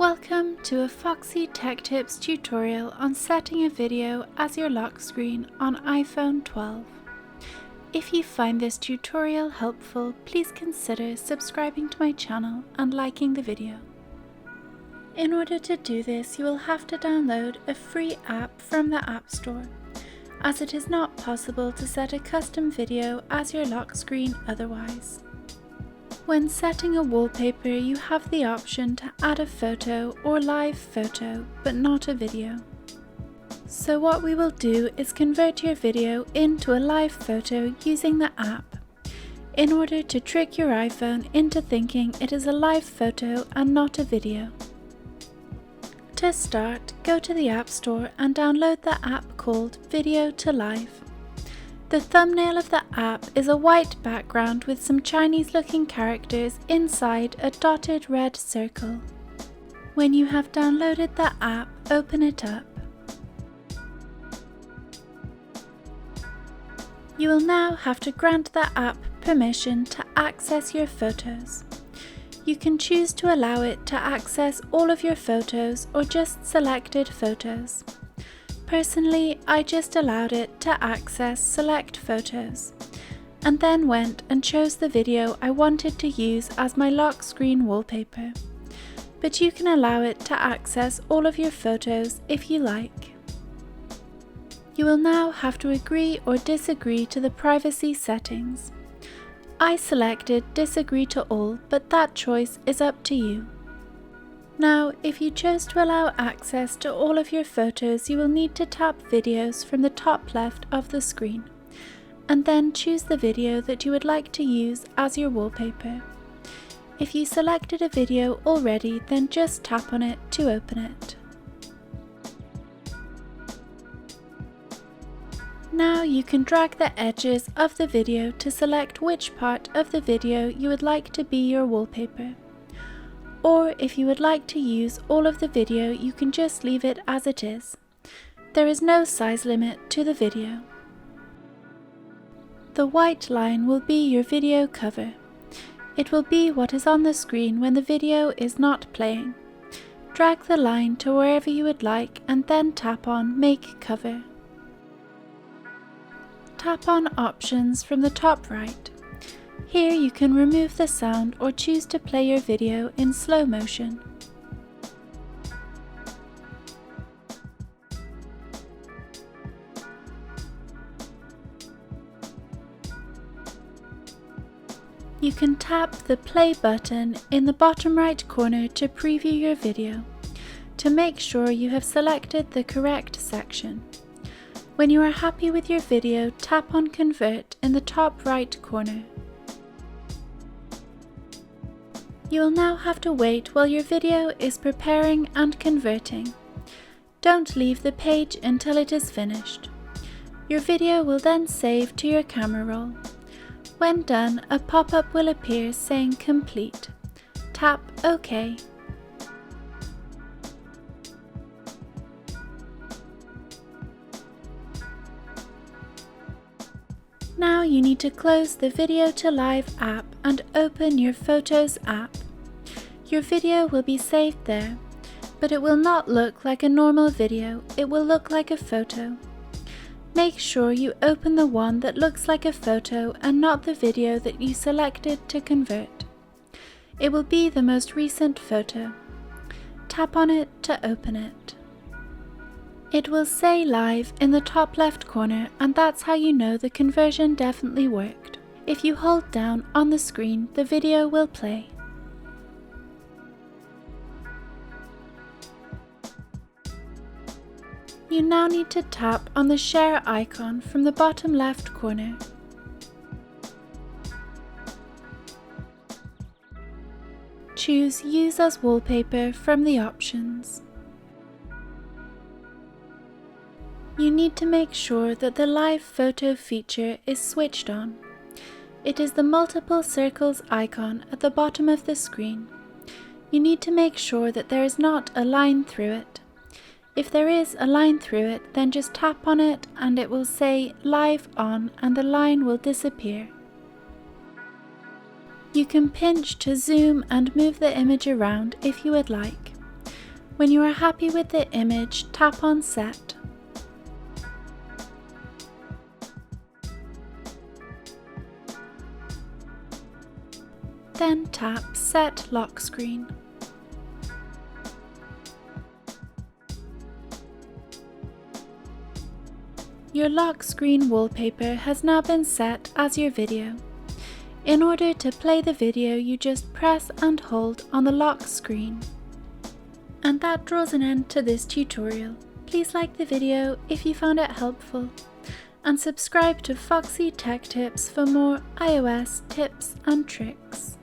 Welcome to a Foxy Tech Tips tutorial on setting a video as your lock screen on iPhone 12. If you find this tutorial helpful, please consider subscribing to my channel and liking the video. In order to do this, you will have to download a free app from the App Store, as it is not possible to set a custom video as your lock screen otherwise. When setting a wallpaper, you have the option to add a photo or live photo, but not a video. So what we will do is convert your video into a live photo using the app, in order to trick your iPhone into thinking it is a live photo and not a video. To start, go to the App Store and download the app called Video to Live. The thumbnail of the app is a white background with some Chinese-looking characters inside a dotted red circle. When you have downloaded the app, open it up. You will now have to grant the app permission to access your photos. You can choose to allow it to access all of your photos or just selected photos. Personally, I just allowed it to access select photos, and then went and chose the video I wanted to use as my lock screen wallpaper. But you can allow it to access all of your photos if you like. You will now have to agree or disagree to the privacy settings. I selected disagree to all, but that choice is up to you. Now, if you chose to allow access to all of your photos, you will need to tap Videos from the top left of the screen, and then choose the video that you would like to use as your wallpaper. If you selected a video already, then just tap on it to open it. Now you can drag the edges of the video to select which part of the video you would like to be your wallpaper. Or if you would like to use all of the video, you can just leave it as it is. There is no size limit to the video. The white line will be your video cover. It will be what is on the screen when the video is not playing. Drag the line to wherever you would like and then tap on Make Cover. Tap on Options from the top right. Here you can remove the sound or choose to play your video in slow motion. You can tap the play button in the bottom right corner to preview your video, to make sure you have selected the correct section. When you are happy with your video, tap on Convert in the top right corner. You will now have to wait while your video is preparing and converting. Don't leave the page until it is finished. Your video will then save to your camera roll. When done, a pop-up will appear saying Complete. Tap OK. Now you need to close the Video to Live app and open your Photos app. Your video will be saved there, but it will not look like a normal video, it will look like a photo. Make sure you open the one that looks like a photo and not the video that you selected to convert. It will be the most recent photo. Tap on it to open it. It will say Live in the top left corner, and that's how you know the conversion definitely worked. If you hold down on the screen, the video will play. You now need to tap on the share icon from the bottom left corner. Choose Use as Wallpaper from the options. You need to make sure that the live photo feature is switched on. It is the multiple circles icon at the bottom of the screen. You need to make sure that there is not a line through it. If there is a line through it, then just tap on it and it will say Live On and the line will disappear. You can pinch to zoom and move the image around if you would like. When you are happy with the image, tap on Set. Then tap Set Lock Screen. Your lock screen wallpaper has now been set as your video. In order to play the video, you just press and hold on the lock screen. And that draws an end to this tutorial. Please like the video if you found it helpful, and subscribe to Foxy Tech Tips for more iOS tips and tricks.